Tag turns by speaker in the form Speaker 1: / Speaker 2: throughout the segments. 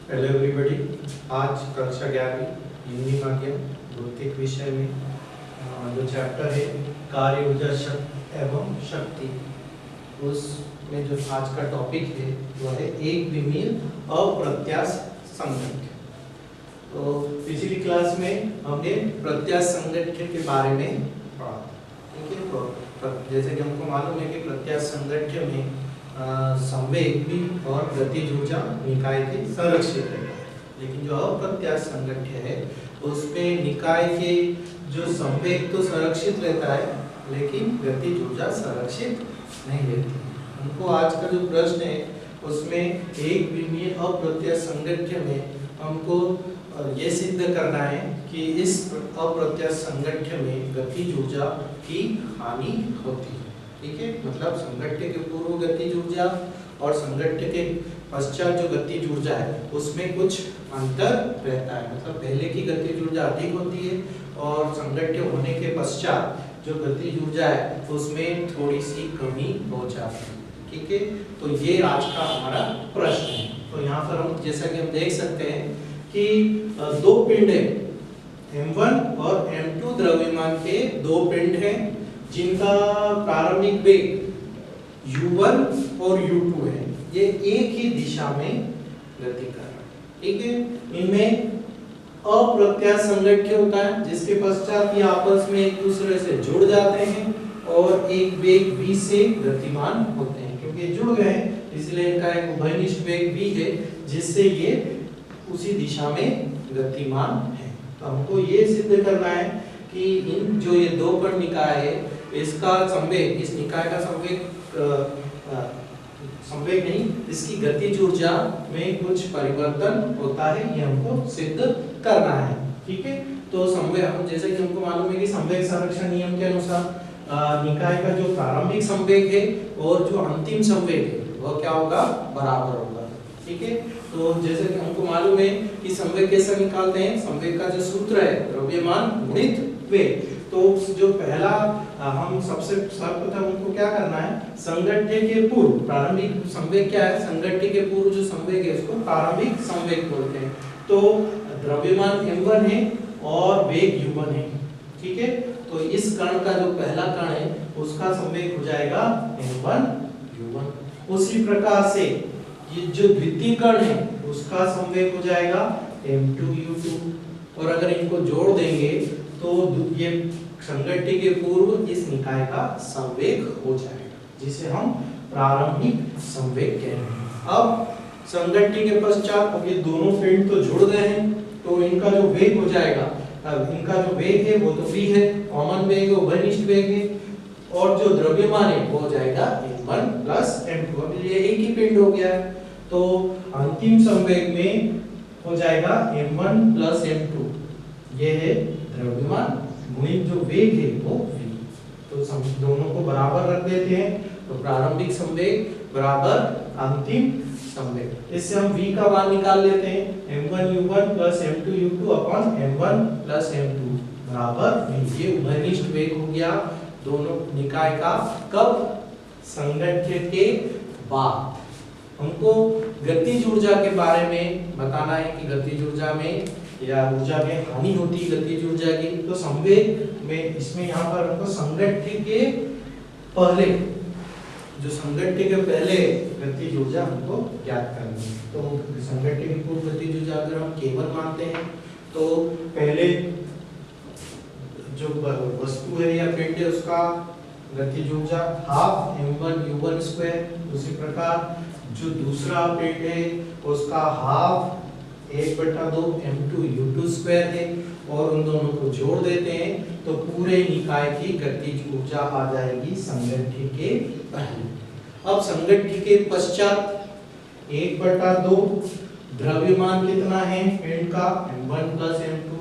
Speaker 1: Hello everybody. आज कक्षा 11वीं हिंदी माध्यम भौतिक विषय में जो चैप्टर है कार्य ऊर्जा एवं शक्ति, उसमें जो आज का टॉपिक है वो है एक विमीय अप्रत्यास्थ संगठन। तो पिछली क्लास में हमने प्रत्यास्थ संगठन के बारे में पढ़ा, ठीक है। तो जैसे कि हमको मालूम है कि प्रत्यास्थ संगठन में संवेग और गतिज ऊर्जा निकाय के संरक्षित है, लेकिन जो अप्रत्यास्थ संगठन है उसमें निकाय के जो संवेग तो संरक्षित रहता है लेकिन गतिज ऊर्जा संरक्षित नहीं रहती। हमको आज का जो प्रश्न है उसमें एक विमीय अप्रत्यास्थ संगठन में हमको ये सिद्ध करना है कि इस अप्रत्यास्थ संगठन में गतिज ऊर्जा की हानि होती है, ठीक है। मतलब संगठन के पूर्व गतिज ऊर्जा और संगठन के पश्चात जो गतिज ऊर्जा है उसमें कुछ अंतर रहता है। मतलब पहले की गतिज ऊर्जा अधिक होती है और संगठन होने के पश्चात जो गतिज ऊर्जा है उसमें थोड़ी सी कमी हो जाती है, ठीक है। तो ये आज का हमारा प्रश्न है। तो यहाँ पर हम जैसा कि हम देख सकते हैं कि दो पिंड है, M1 और M2 द्रव्यमान के दो पिंड हैं जिनका प्रारंभिक वेग U1 और U2 है। ये एक ही दिशा में गति कर रहा है, ठीक है। इनमें अप्रत्यास्थ संगठन होता है जिसके पश्चात ये आपस में एक दूसरे से जुड़ जाते हैं और एक वेग v से गतिमान होते हैं। क्योंकि जुड़ गए इसलिए इनका एक उभयनिष्ठ वेग v है जिससे ये उसी दिशा में गतिमान है। तो हमको ये सिद्ध करना है कि इन जो ये दो कण निकाय है इसका संवेग, इस निकाय का संवेग नहीं, इसकी गतिज ऊर्जा में कुछ परिवर्तन होता है, ये हमको सिद्ध करना है, ठीक है। तो संवेग हम जैसे कि हमको मालूम है कि संवेग संरक्षण नियम के अनुसार निकाय का जो प्रारंभिक संवेग है और जो अंतिम संवेग है वह क्या होगा, बराबर होगा, ठीक है। तो जैसे कि हमको मालूम है कि संवेग कैसे निकालते हैं, संवेग का जो सूत्र है द्रव्यमान गुणित वेग। तो जो पहला हम सबसे सर्वप्रथम हमको क्या करना है, संगठन के पूर्व प्रारंभिक संवेग क्या है, संगठन के पूर्व जो संवेग है उसको प्रारंभिक संवेग बोलते हैं। तो द्रव्यमान M1 है और वेग U1 है, ठीक है। तो इस कण का जो पहला कण है उसका संवेग हो जाएगा M1 U1। उसी प्रकार से ये जो द्वितीय कण है उसका संवेग हो जाएगा M2 U2। और अगर इनको जोड़ देंगे तो ये संगठन के पूर्व इस निकाय का संवेग हो जाएगा जिसे हम प्रारंभिक संवेग कह रहे हैं। अब संगठन के पश्चात अब ये दोनों पिंड तो जुड़ गए हैं तो इनका जो वेग हो जाएगा, अब इनका जो वेग है वो तो v है, कॉमन वेग है, उभयनिष्ठ वेग है, और जो द्रव्यमान है वो हो जाएगा M1 प्लस M2। अब ये एक ही पिंड हो गया है तो अंतिम संवेग में हो जाएगा M1 प्लस M2, ये है द्रव्यमान गुणित जो वेग है वो v। तो दोनों को बराबर रख देते हैं तो प्रारंभिक संवेग बराबर अंतिम संवेग। इससे हम v का मान निकाल लेते हैं, M1 U1 plus M2 U2 upon M1 plus M2 बराबर v। ये उभयनिष्ठ वेग हो गया दोनों निकाय का। कब, संगठन के बाद। हमको गतिज ऊर्जा के बारे में बताना है कि गतिज ऊर्जा में या ऊर्जा में हानि होती है गतिज ऊर्जा की। तो संवेग में इसमें यहाँ पर हमको संगठन के पहले, जो संगठन के पहले गतिज ऊर्जा हमको ज्ञात करनी है। तो संगठन की पूर्व गतिज ऊर्जा अगर हम केवल मानते हैं तो पहले जो वस्तु है या पिंड है उसका गतिज ऊर्जा हाफ M1 U1 स्क्वायर। उसी प्रकार जो दूसरा पिंड है उसका हाफ 1/2 M2 U2 स्क्वायर है और उन दोनों को जोड़ देते हैं तो पूरे निकाय की गतिज ऊर्जा आ जाएगी संगठन के पहले। अब संगठन के पश्चात 1/2 द्रव्यमान कितना है पिंड का, M1 प्लस M2,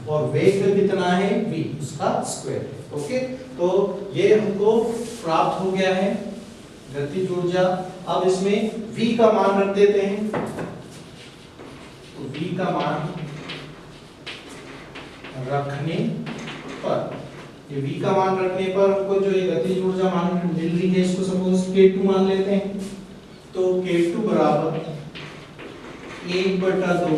Speaker 1: और वेग कितना है v, उसका स्क्वायर। ओके, तो ये हमको प्राप्त हो गया है गतिज ऊर्जा। अब इसमें v का मान रख देते हैं, तो v का मान रखने पर, ये v का मान रखने पर हमको जो ये गतिज ऊर्जा मान मिल रही है इसको सपोज k2 मान लेते हैं। तो k2 बराबर 1/2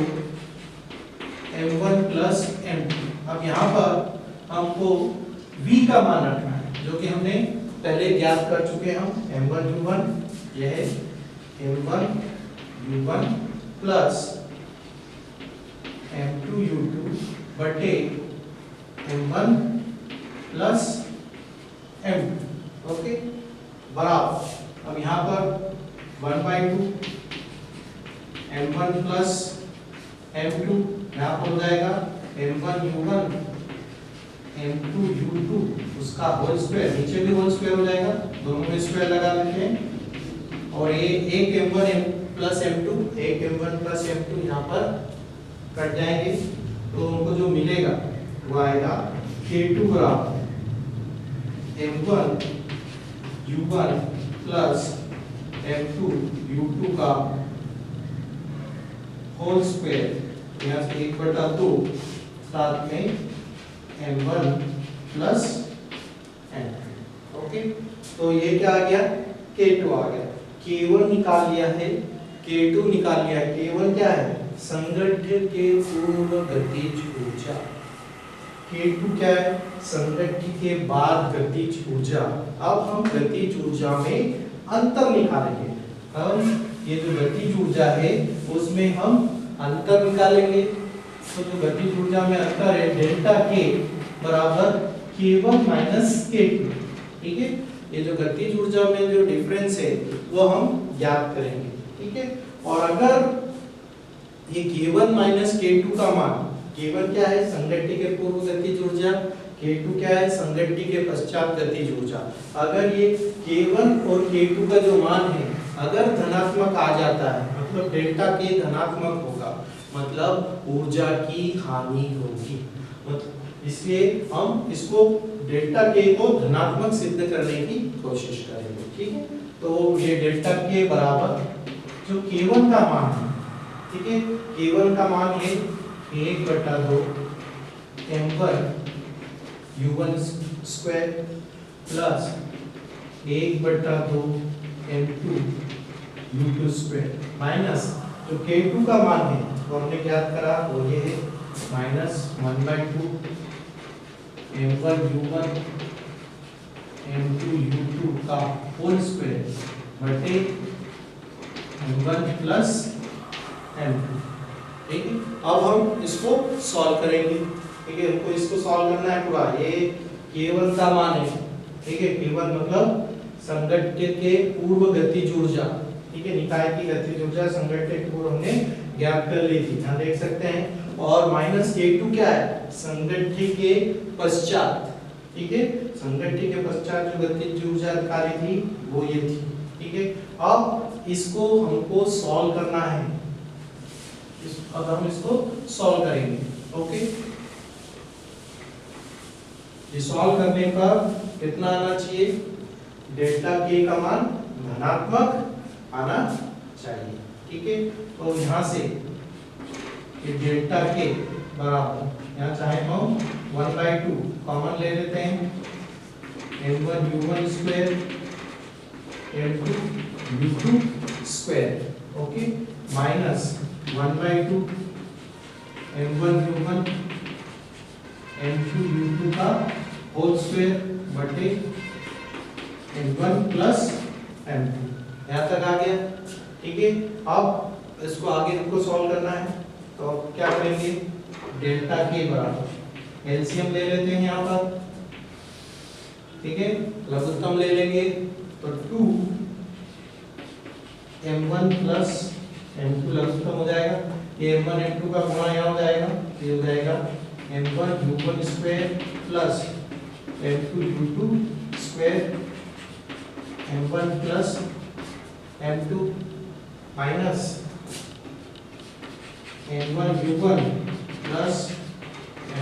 Speaker 1: m1 प्लस m2। अब यहाँ पर हमको v का मान रखना है जो कि हमने पहले ज्ञात कर चुके हम m1 u1, यह है m1 u1 plus m2 u2 बटे m1 प्लस m2। ओके, बराबर अब यहाँ पर 1/2 m1 प्लस m2 यहाँ पर हो जाएगा m1 u1 m2 u2 उसका होल स्क्वायर, नीचे भी होल स्क्वायर हो जाएगा, दोनों में स्क्वायर लगा लेते हैं। और ये एक m1 प्लस m2, एक m1 प्लस m2 यहाँ पर कट जाएंगे, तो उनको जो मिलेगा वो आएगा k2 बराबर m1 u1 plus m2 u2 का होल स्क्वायर, यहाँ से 1/2 साथ में m1 प्लस m2। ओके, तो ये क्या आ गया, k2 आ गया। k1 निकाल लिया है, k2 निकाल लिया है। k1 क्या है, संगठ्य के पूर्व गतिज ऊर्जा। k2 क्या है, संगठ्य के बाद गतिज ऊर्जा। अब हम गतिज ऊर्जा में अंतर निकालेंगे। हम ये जो गतिज ऊर्जा है उसमें हम अंतर निकालेंगे। तो जो गतिज ऊर्जा में अंतर है डेल्टा के बराबर k1 माइनस k2। ठीक है, ये जो गतिज ऊर्जा में जो डिफरेंस है वो हम ज्ञात करेंगे। ठीक है, और अगर ये k1 माइनस k2 का मान, k1 क्या है, संगठ्य के पूर्व गतिज ऊर्जा, k2 क्या है, संगठ्य के पश्चात गतिज ऊर्जा। अगर ये k1 और k2 का जो मान है अगर धनात्मक आ जाता है, मतलब डेल्टा के धनात्मक होगा, मतलब ऊर्जा की हानि होगी। मतलब इसलिए हम इसको डेल्टा के को धनात्मक सिद्ध करने की कोशिश करेंगे। ठीक है, तो ये डेल्टा के बराबर जो k1 का मान है, ठीक है, k1 का मान है 1/2 m1 u1 square plus 1/2 m2 u2 square minus जो k2 का मान है तो हमने ज्ञात करा वो ये है minus 1/2 m1 u1 m2 u2 का होल स्क्वायर बटे m1 प्लस m2। ठीक है, अब हम इसको सॉल्व करेंगे। ठीक है, हमको इसको सॉल्व करना है पूरा। ये k1 का मान है, ठीक है, k1 मतलब संगठ्य के पूर्व गतिज ऊर्जा। ठीक है, निकाय की गतिज ऊर्जा संगठ्य के पूर्व हमने ज्ञात कर ली थी, यहाँ देख सकते हैं। और माइनस k2 क्या है, संगठ्य के पश्चात। ठीक है, संगठ्य के पश्चात जो गतिज ऊर्जा निकाली थी वो ये थी। ठीक है, अब इसको हमको सॉल्व करना है। अब हम इसको सॉल्व करेंगे। ओके, ये सॉल्व करने पर कितना आना चाहिए, डेल्टा के का मान धनात्मक आना चाहिए। ठीक है, तो यहाँ से ये डेल्टा के बराबर, यहाँ चाहे हम 1/2 कॉमन ले लेते हैं, m1 u1 square m2 u2 square. Okay, minus 1/2 m1 u1 m2 u2 का होल स्क्वायर बटे m1 प्लस m2। यहाँ तक आ गया। ठीक है, अब इसको आगे हमको सॉल्व करना है, तो अब क्या करेंगे, डेल्टा के बराबर एलसीएम ले लेते हैं यहाँ पर। ठीक है, लघुत्तम ले लेंगे तो 2 m1 प्लस m2 लघुत्तम हो जाएगा। ये m1 m2 का गुणा यहाँ हो जाएगा, ये हो जाएगा m1 u1 square plus m2 u2 square m1 plus m2 minus m1 u1 plus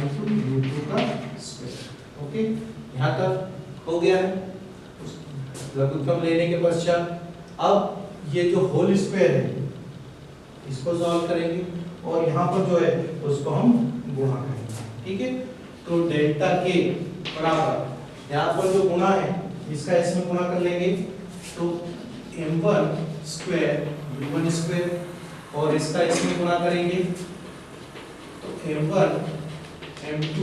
Speaker 1: m2 u2 का स्क्वायर। ओके, यहाँ तक हो गया है लघुत्तम लेने के पश्चात। अब ये जो होल स्क्वायर है इसको सॉल्व करेंगे और यहाँ पर जो है उसको हम गुणा करेंगे। ठीक है, तो डेल्टा के बराबर यहाँ पर जो गुणा है इसका इसमें गुणा कर लेंगे, तो m1 स्क्वायर u1 स्क्वायर और इसका इसमें गुणा करेंगे तो m1 m2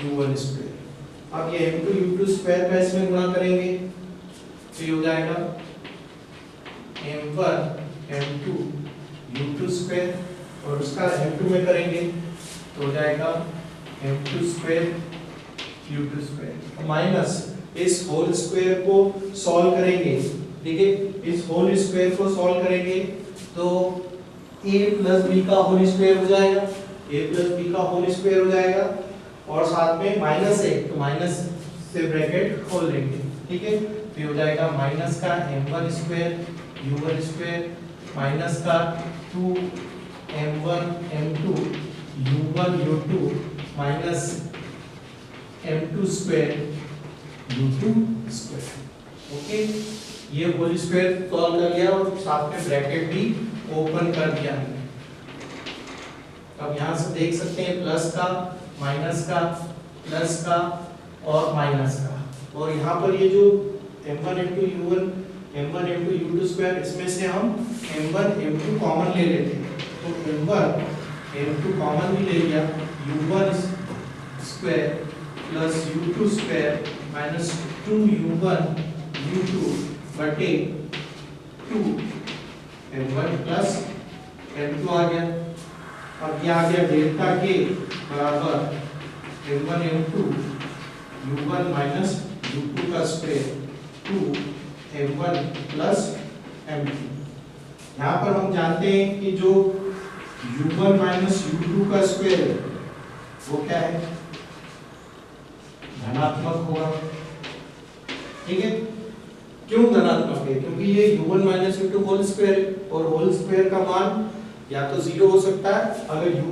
Speaker 1: u1 स्क्वायर। अब ये m2 u2 स्क्वायर का इसमें गुणा करेंगे तो ये हो जाएगा m1 m2 u2 स्क्वायर और उसका m2 में करेंगे तो हो जाएगा m2 square u2 square minus इस होल स्क्वायर को सॉल्व करेंगे। ठीक है, इस होल स्क्वायर को सॉल्व करेंगे तो a प्लस बी का होल स्क्वायर हो जाएगा, a प्लस बी का होल स्क्वायर हो जाएगा और साथ में माइनस है तो माइनस से ब्रैकेट खोल देंगे। ठीक है, तो ये हो जाएगा माइनस का m1 square u1 square minus का 2m1 m2 u1 u2 minus m2 square u2 square. Okay, ये होल स्क्वायर सॉल्व कर लिया और साथ में ब्रैकेट भी ओपन कर दिया हमने। अब यहाँ से देख सकते हैं प्लस का, माइनस का, प्लस का और माइनस का, और यहाँ पर ये जो m1 into u1 m1 into u2 square इसमें से हम m1 m2 कॉमन ले लेते हैं तो m1 m2 कॉमन भी ले लिया u1 square plus u2 square minus 2u1 u2 बटे 2 m1 प्लस m2 आ गया। अब ये आ गया डेल्टा के बराबर m1 m2 u1 minus u2 का स्क्वायर 2 m1 प्लस m2। यहाँ पर हम जानते हैं कि जो u1 माइनस u2 का स्क्वायर है वो क्या है, धनात्मक होगा। ठीक है, क्यों धनात्मक है, क्योंकि ये u1 minus u2 whole square है और होल स्क्वायर का मान या तो 0 हो सकता है अगर u1